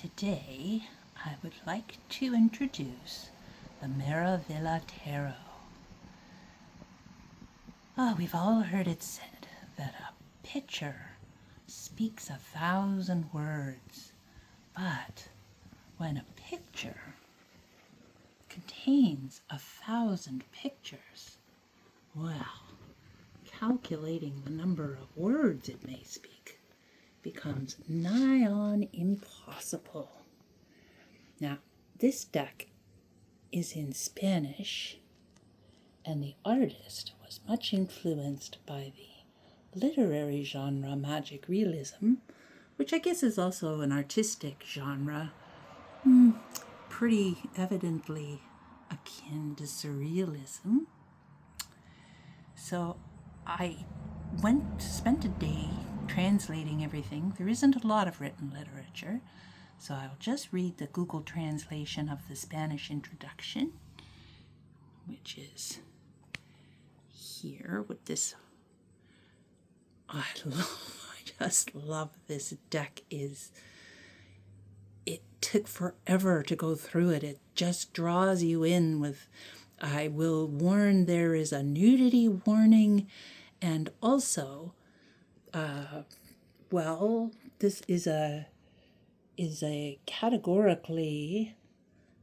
Today, I would like to introduce the Maravilla Tarot. We've all heard it said that a picture speaks 1,000 words, but when a picture contains 1,000 pictures, well, calculating the number of words it may speak becomes nigh on impossible. Now, this deck is in Spanish, and the artist was much influenced by the literary genre magic realism, which I guess is also an artistic genre, pretty evidently akin to surrealism. So I spent a day translating everything. There isn't a lot of written literature, so I'll just read the Google translation of the Spanish introduction, which is here with this. I just love this deck. It took forever to go through it. It just draws you in with, I will warn there is a nudity warning, and also, this is a categorically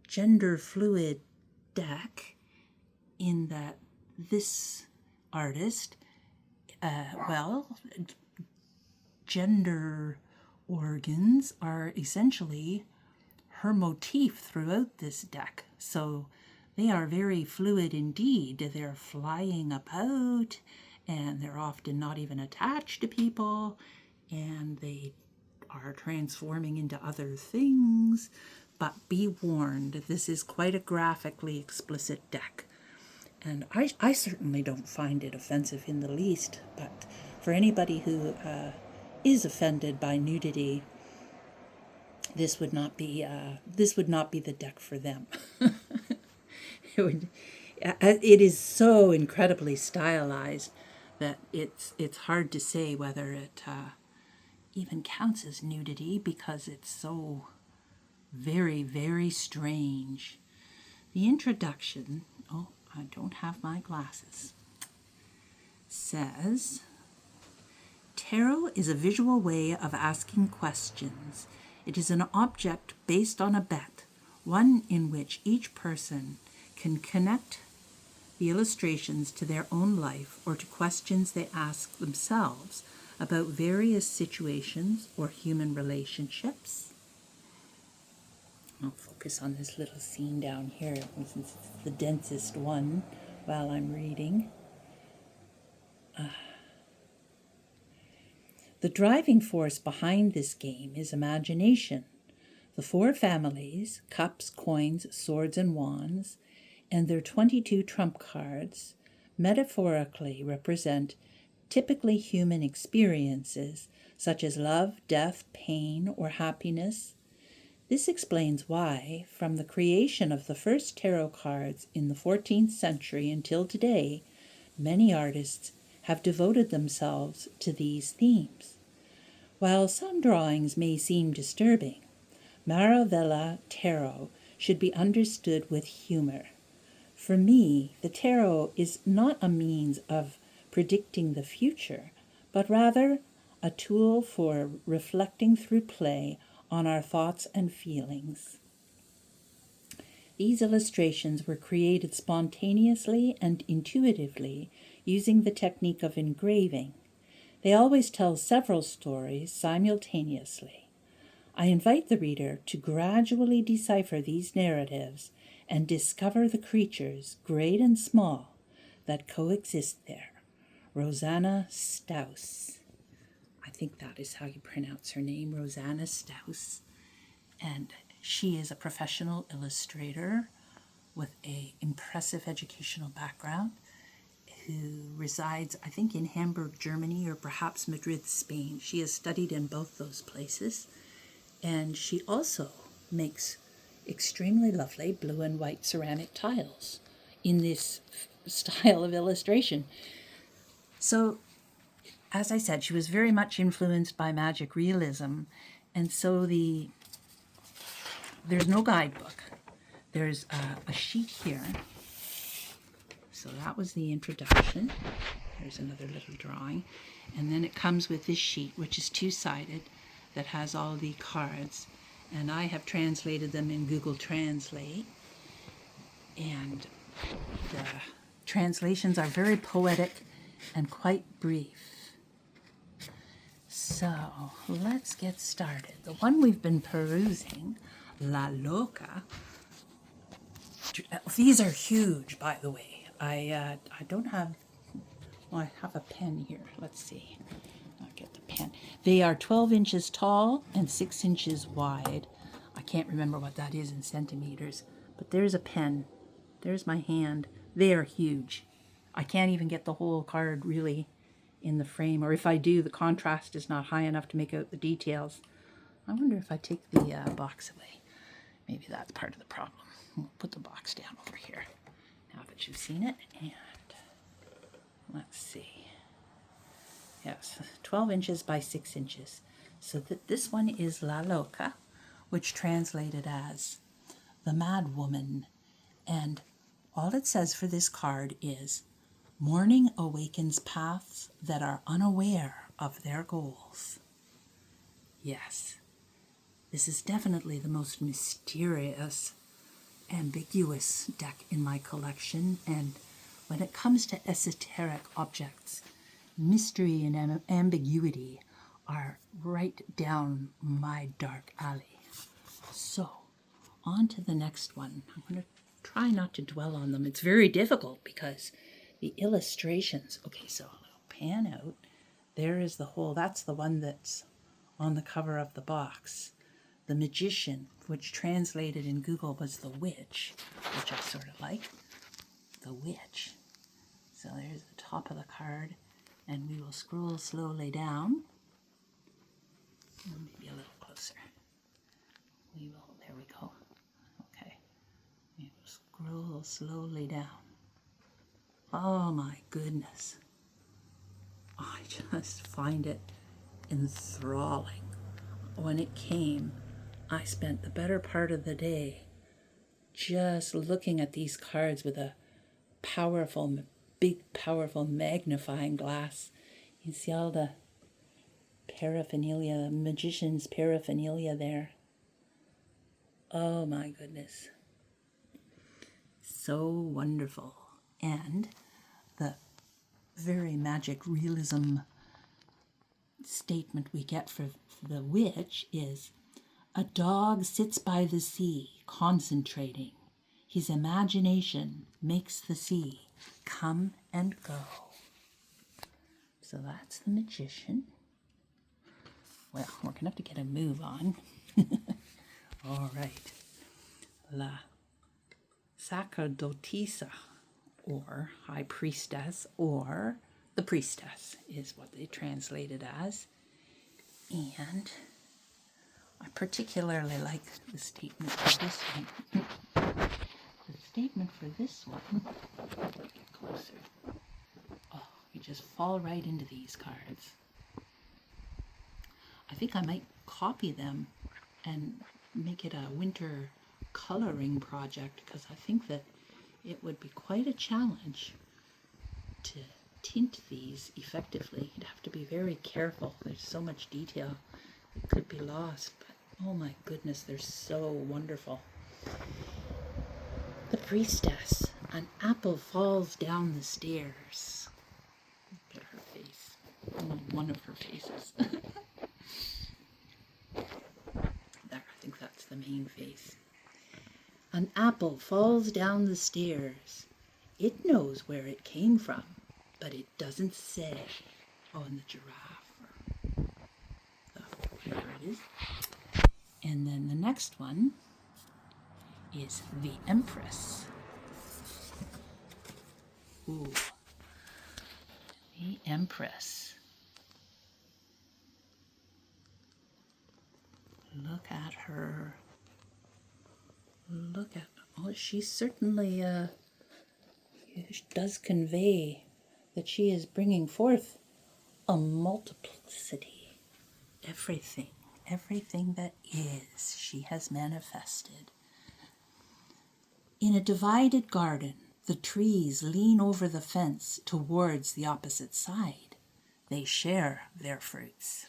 gender fluid deck, in that this artist, gender organs are essentially her motif throughout this deck. So they are very fluid indeed. They're flying about, and they're often not even attached to people, and they are transforming into other things. But be warned, this is quite a graphically explicit deck. And I certainly don't find it offensive in the least, but for anybody who is offended by nudity, this would not be the deck for them. It is so incredibly stylized that it's hard to say whether it even counts as nudity, because it's so very, very strange. The introduction, I don't have my glasses, says, Tarot is a visual way of asking questions. It is an object based on a bet, one in which each person can connect the illustrations to their own life or to questions they ask themselves about various situations or human relationships. I'll focus on this little scene down here, since it's the densest one while I'm reading. The driving force behind this game is imagination. The 4 families, cups, coins, swords, and wands, and their 22 trump cards, metaphorically represent typically human experiences such as love, death, pain, or happiness. This explains why, from the creation of the first tarot cards in the 14th century until today, many artists have devoted themselves to these themes. While some drawings may seem disturbing, Maravilla Tarot should be understood with humor. For me, the tarot is not a means of predicting the future, but rather a tool for reflecting through play on our thoughts and feelings. These illustrations were created spontaneously and intuitively using the technique of engraving. They always tell several stories simultaneously. I invite the reader to gradually decipher these narratives and discover the creatures, great and small, that coexist there. Rosanna Staus. I think that is how you pronounce her name, Rosanna Staus. And she is a professional illustrator with an impressive educational background, who resides, I think, in Hamburg, Germany, or perhaps Madrid, Spain. She has studied in both those places. And she also makes extremely lovely blue and white ceramic tiles in this style of illustration. So, as I said, she was very much influenced by magic realism, and so the there's no guidebook. There's a sheet here. So that was the introduction. There's another little drawing. And then it comes with this sheet, which is two-sided, that has all the cards. And I have translated them in Google Translate. And the translations are very poetic and quite brief. So let's get started. The one we've been perusing, La Loca. These are huge, by the way. I don't have, well, I have a pen here. Let's see. I'll get the pen. They are 12 inches tall and 6 inches wide. I can't remember what that is in centimeters, but there's a pen. There's my hand. They are huge. I can't even get the whole card really in the frame, or if I do, the contrast is not high enough to make out the details. I wonder if I take the box away. Maybe that's part of the problem. We'll put the box down over here now that you've seen it. And let's see. Yes, 12 inches by 6 inches. So this one is La Loca, which translated as the Mad Woman. And all it says for this card is, morning awakens paths that are unaware of their goals. Yes, this is definitely the most mysterious, ambiguous deck in my collection. And when it comes to esoteric objects, mystery and ambiguity are right down my dark alley. So, on to the next one. I'm going to try not to dwell on them. It's very difficult because the illustrations. Okay, so I'll pan out. There is the whole, that's the one that's on the cover of the box. The Magician, which translated in Google was the Witch, which I sort of like. The Witch. So there's the top of the card, and we will scroll slowly down. Maybe a little closer. We will, there we go. Okay. We will scroll slowly down. Oh my goodness. I just find it enthralling. When it came, I spent the better part of the day just looking at these cards with a powerful, big, powerful magnifying glass. You see all the paraphernalia, the magician's paraphernalia there. Oh my goodness. So wonderful. And the very magic realism statement we get for the Witch is, a dog sits by the sea, concentrating. His imagination makes the sea come and go. So that's the Magician. Well, we're going to have to get a move on. All right. La Sacerdotisa, or High Priestess, or the Priestess is what they translate it as. And I particularly like the statement for this one. The statement for this one, get closer. Oh, you just fall right into these cards. I think I might copy them and make it a winter coloring project, because I think that it would be quite a challenge to tint these effectively. You'd have to be very careful. There's so much detail that could be lost, but oh my goodness, they're so wonderful. The Priestess. An apple falls down the stairs. Look at her face. One of her faces. There, I think that's the main face. An apple falls down the stairs. It knows where it came from, but it doesn't say. Oh, and the giraffe, or whatever it is. And then the next one is the Empress. Ooh. The Empress. Look at her. Look at, oh, she certainly does convey that she is bringing forth a multiplicity. Everything, everything that is, she has manifested. In a divided garden, the trees lean over the fence towards the opposite side. They share their fruits,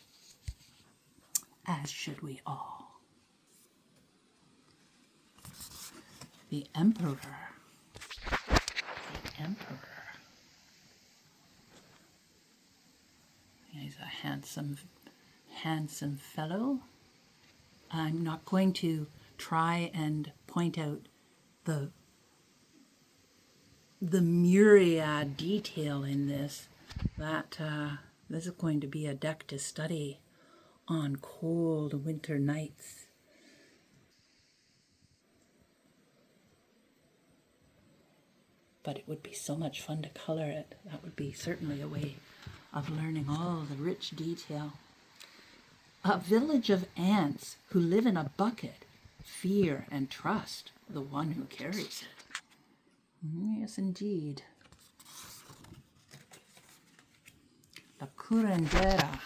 as should we all. The emperor. He's a handsome fellow. I'm not going to try and point out the myriad detail in this. This is going to be a deck to study on cold winter nights. But it would be so much fun to color it. That would be certainly a way of learning all the rich detail. A village of ants who live in a bucket, fear and trust the one who carries it. Yes, indeed. La curandera,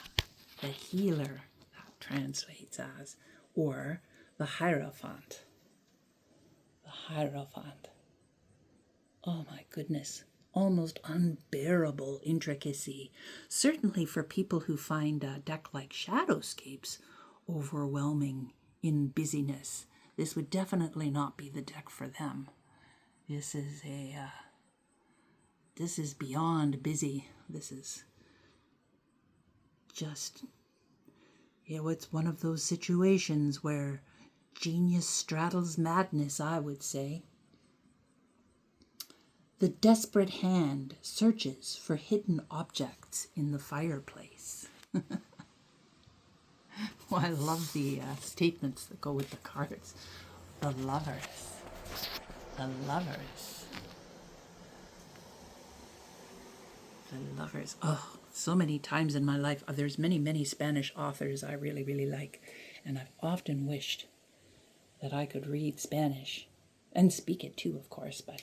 the healer, that translates as, or the Hierophant. The Hierophant. Oh my goodness, almost unbearable intricacy. Certainly for people who find a deck like Shadowscapes overwhelming in busyness, this would definitely not be the deck for them. This is beyond busy. This is just, it's one of those situations where genius straddles madness, I would say. The desperate hand searches for hidden objects in the fireplace. Well, I love the statements that go with the cards. The lovers. The lovers. The lovers. Oh, so many times in my life. There's many Spanish authors I really, really like. And I've often wished that I could read Spanish. And speak it too, of course, but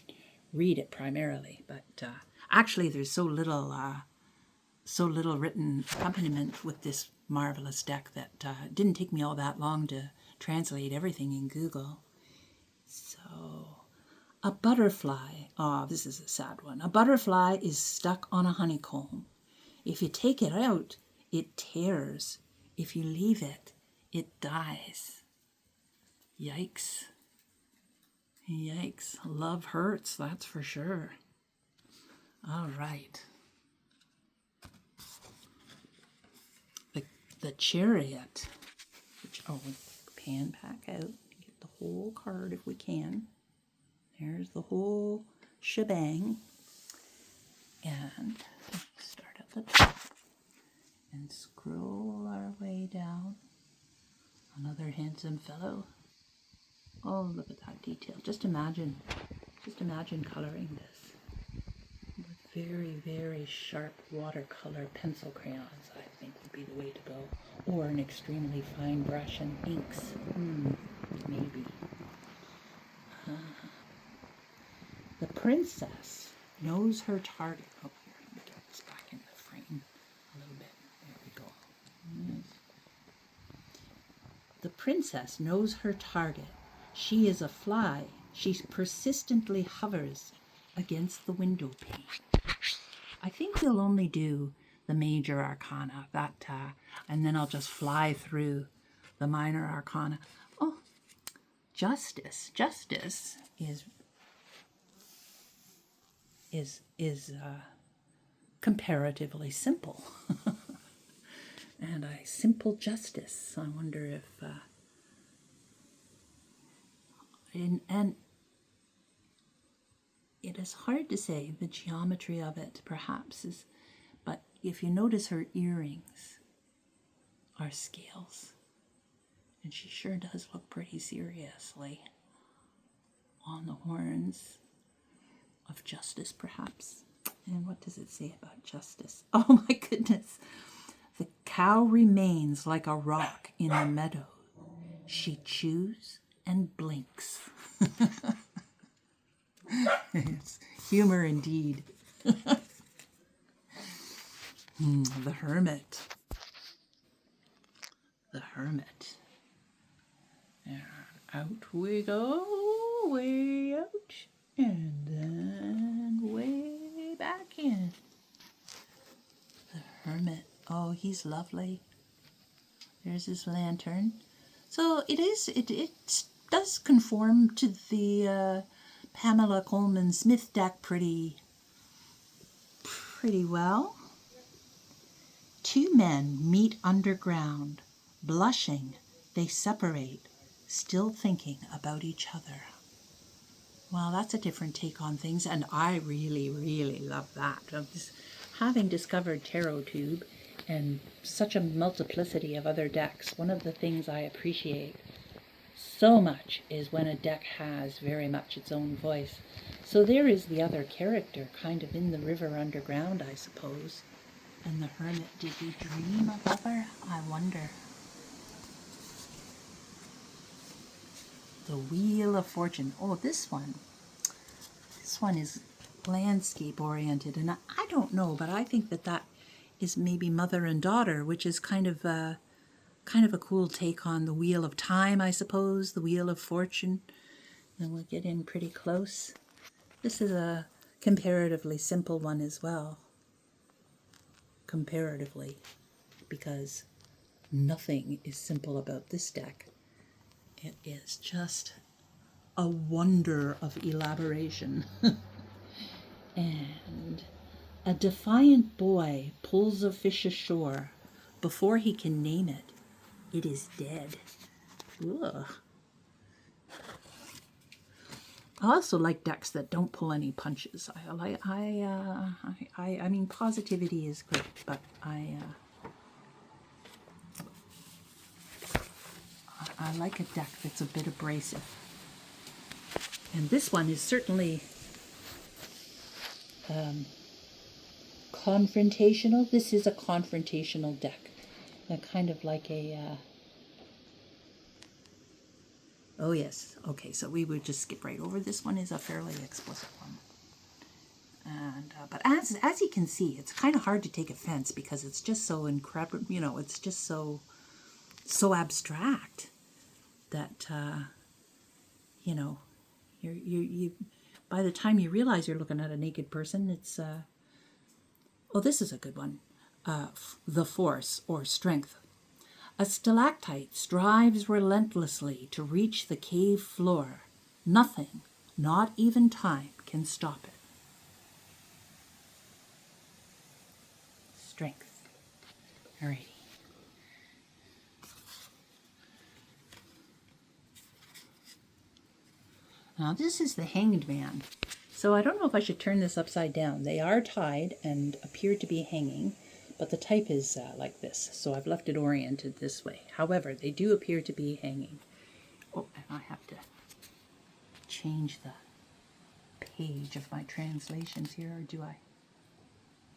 read it primarily. But actually there's so little written accompaniment with this marvelous deck that it didn't take me all that long to translate everything in Google. So, a butterfly. Oh, this is a sad one. A butterfly is stuck on a honeycomb. If you take it out, it tears. If you leave it, it dies. Yikes. Yikes. Love hurts, that's for sure. All right. The Chariot. Pan back out. Get the whole card if we can. There's the whole shebang. And start at the top and scroll our way down. Another handsome fellow. Oh, look at that detail. Just imagine coloring this with very sharp watercolor pencil crayons, I think would be the way to go. Or an extremely fine brush and inks. Maybe. The princess knows her target. Oh, here, let me get this back in the frame a little bit. There we go. Yes. The princess knows her target. She is a fly. She persistently hovers against the window pane. I think we'll only do the major arcana, and then I'll just fly through the minor arcana. Oh, justice. Justice is comparatively simple. And simple justice. I wonder if and it is hard to say the geometry of it, perhaps, but if you notice her earrings are scales, and she sure does look pretty seriously on the horns of justice, perhaps. And what does it say about justice? Oh my goodness. The cow remains like a rock in the meadow. She chews and blinks. It's humor indeed. The Hermit. The Hermit. And out we go, way out, and then way back in. The Hermit. Oh, he's lovely. There's his lantern. So it does conform to the Pamela Coleman Smith deck pretty well. Two men meet underground. Blushing, they separate, still thinking about each other. Well, that's a different take on things, and I really, really love that. Having discovered Tarot Tube and such a multiplicity of other decks, one of the things I appreciate so much is when a deck has very much its own voice. So there is the other character, kind of in the river underground, I suppose. And the Hermit, did he dream of her? I wonder. The Wheel of Fortune. Oh, this one is landscape oriented, and I don't know, but I think that is maybe mother and daughter, which is kind of a cool take on the Wheel of Time, I suppose, the Wheel of Fortune. And we'll get in pretty close. This is a comparatively simple one as well. Comparatively, because nothing is simple about this deck. It is just a wonder of elaboration. And a defiant boy pulls a fish ashore. Before he can name it, it is dead. Ugh. I also like decks that don't pull any punches. I mean, positivity is great, but I like a deck that's a bit abrasive. And this one is certainly confrontational. This is a confrontational deck. Kind of like a... Oh, yes. Okay, so we would just skip right over. This one is a fairly explicit one. And but as you can see, it's kind of hard to take offense because it's just so incredible. You know, it's just so abstract that you know, you by the time you realize you're looking at a naked person, it's oh, this is a good one. The Force, or Strength. A stalactite strives relentlessly to reach the cave floor. Nothing, not even time, can stop it. Strength. Alrighty. Now this is the Hanged Man. So I don't know if I should turn this upside down. They are tied and appear to be hanging, but the type is like this, so I've left it oriented this way. However, they do appear to be hanging. Oh, and I have to change the page of my translations here, or do I?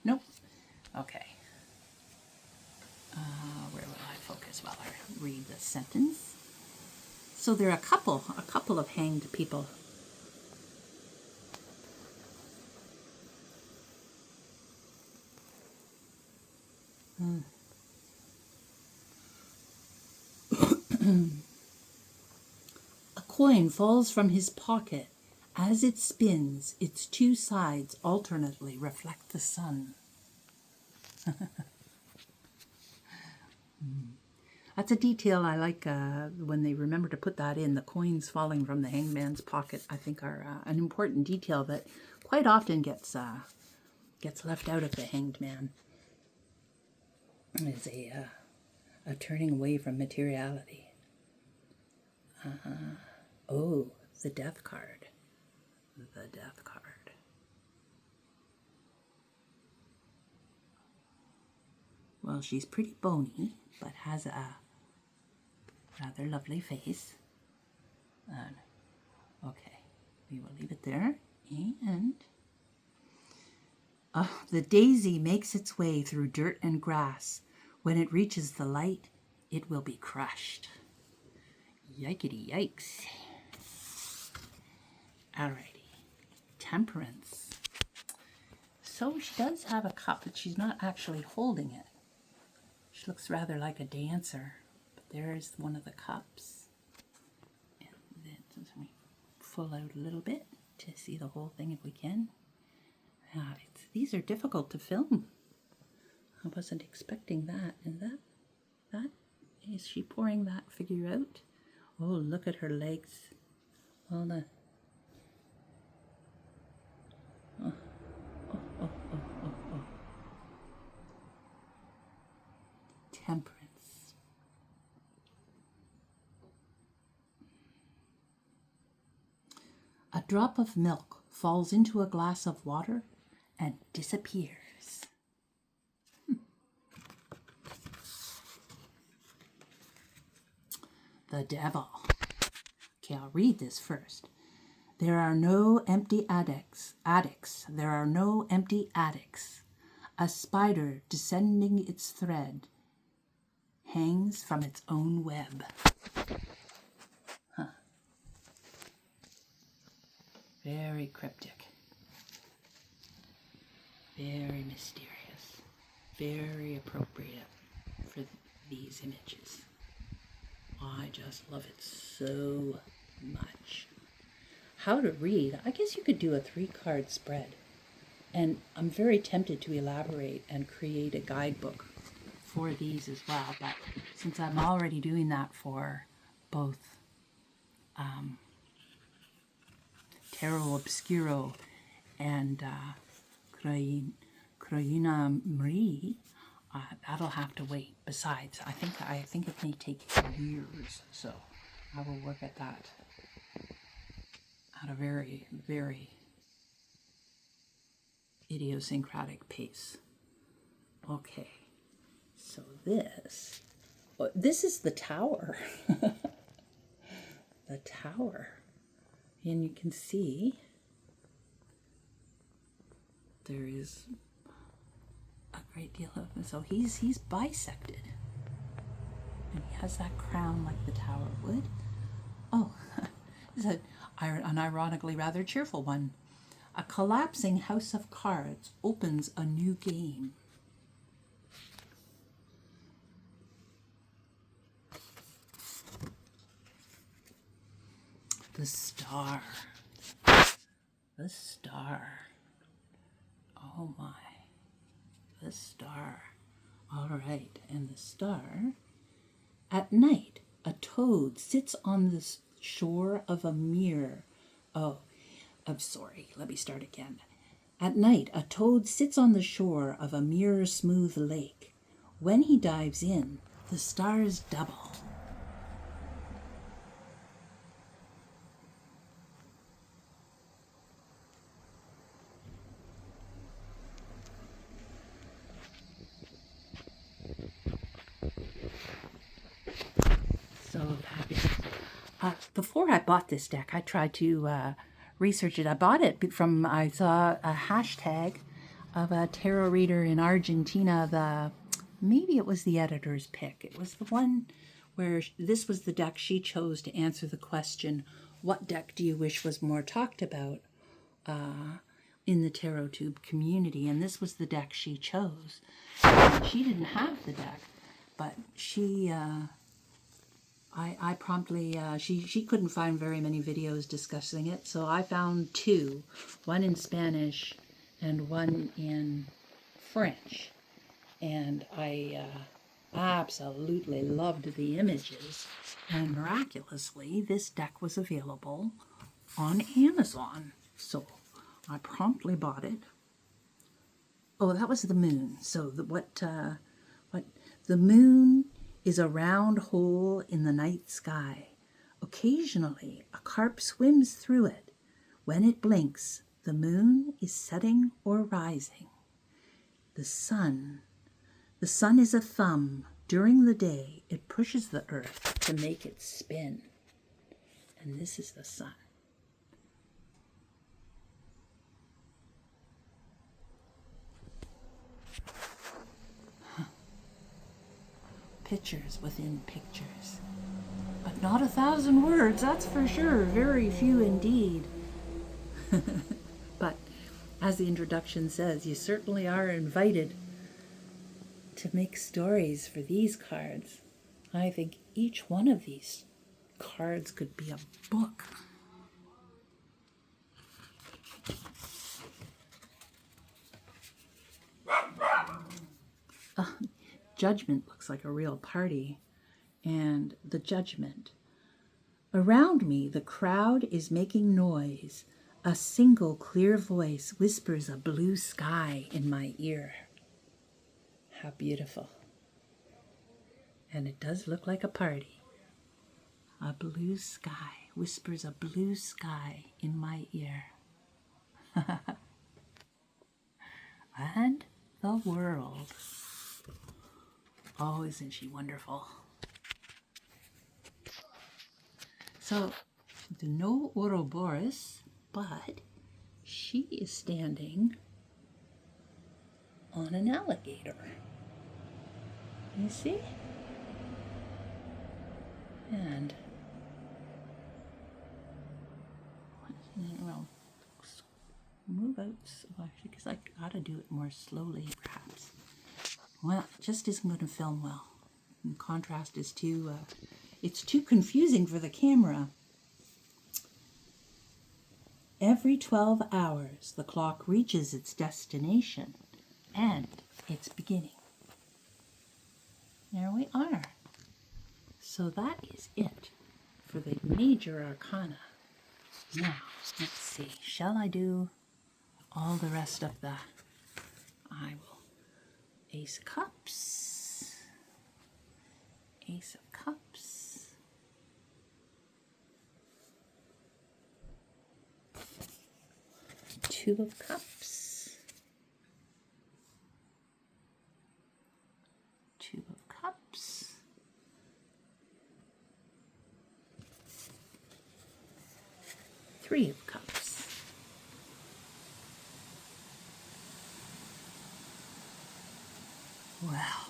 Nope. Okay. Where will I focus while I read the sentence? So there are a couple of hanged people. A coin falls from his pocket. As it spins, its two sides alternately reflect the sun. That's a detail I like when they remember to put that in. The coins falling from the hangman's pocket, I think, are an important detail that quite often gets left out of the Hanged Man. Is a turning away from materiality. Oh, the Death card. The Death card. Well, she's pretty bony, but has a rather lovely face. And, okay, we will leave it there. And the daisy makes its way through dirt and grass. When it reaches the light, it will be crushed. Yikety yikes. Alrighty. Temperance. So she does have a cup, but she's not actually holding it. She looks rather like a dancer. But there's one of the cups. And then let me pull out a little bit to see the whole thing if we can. These are difficult to film. I wasn't expecting that. And that is she pouring that figure out? Oh, look at her legs. All the oh. Temperance. A drop of milk falls into a glass of water and disappears. The devil. Okay, I'll read this first. There are no empty attics. There are no empty attics. A spider descending its thread hangs from its own web. Huh. Very cryptic. Very mysterious. Very appropriate for these images. I just love it so much. How to read. I guess you could do a 3-card spread. And I'm very tempted to elaborate and create a guidebook for these as well. But since I'm already doing that for both Tarot Obscuro and Crayuna Marie, that'll have to wait. Besides, I think it may take years, so I will work at that at a very, very idiosyncratic pace. Okay, so this is the tower. The tower, and you can see there is a great deal of, so he's bisected, and he has that crown like the tower would. Oh, this is an ironically rather cheerful one. A collapsing house of cards opens a new game. The star. The star. Oh my. The star. All right, and the star. At night, a toad sits on the shore of a mirror. Oh, I'm sorry. Let me start again. At night, a toad sits on the shore of a mirror-smooth lake. When he dives in, the stars double. So fabulous. Before I bought this deck, I tried to research it. I bought it from, I saw a hashtag of a tarot reader in Argentina. Maybe it was the editor's pick. It was the one where this was the deck she chose to answer the question, what deck do you wish was more talked about in the Tarot Tube community? And this was the deck she chose. And she didn't have the deck, but she... I promptly, she couldn't find very many videos discussing it, so I found 2, one in Spanish and one in French, and I absolutely loved the images, and miraculously, this deck was available on Amazon, so I promptly bought it. Oh, that was the moon. So what the moon is a round hole in the night sky. Occasionally, a carp swims through it. When it blinks, the moon is setting or rising. The sun is a thumb. During the day, it pushes the earth to make it spin. And this is the sun. Pictures within pictures. But not 1,000 words, that's for sure. Very few indeed. But as the introduction says, you certainly are invited to make stories for these cards. I think each one of these cards could be a book. Judgment looks like a real party. And the Judgment. Around me, the crowd is making noise. A single clear voice whispers a blue sky in my ear. How beautiful. And it does look like a party. A blue sky whispers a blue sky in my ear. And the world. Oh, isn't she wonderful? So, no Ouroboros, but she is standing on an alligator. You see? And, well, move out, actually, because I gotta do it more slowly, perhaps. Well, it just isn't going to film well. And contrast is too, it's too confusing for the camera. Every 12 hours, the clock reaches its destination and its beginning. There we are. So that is it for the major arcana. Now, let's see. Shall I do all the rest of the... I will. Ace of Cups. Ace of Cups. Two of Cups. Two of Cups. Three of Cups. Well,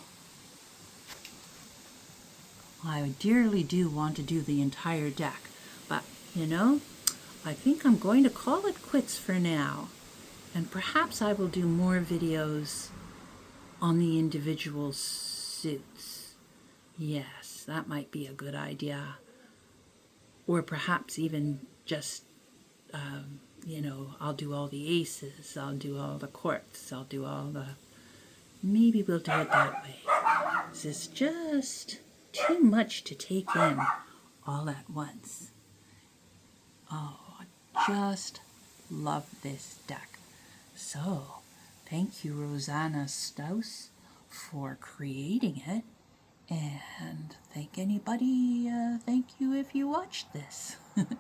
I dearly do want to do the entire deck, but, you know, I think I'm going to call it quits for now, and perhaps I will do more videos on the individual suits. Yes, that might be a good idea. Or perhaps even just, you know, I'll do all the aces, I'll do all the courts, I'll do all the... Maybe we'll do it that way. This is just too much to take in all at once. Oh, I just love this deck. So, thank you, Rosanna Staus, for creating it. And thank you if you watched this. Let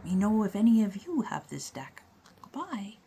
me know if any of you have this deck. Bye.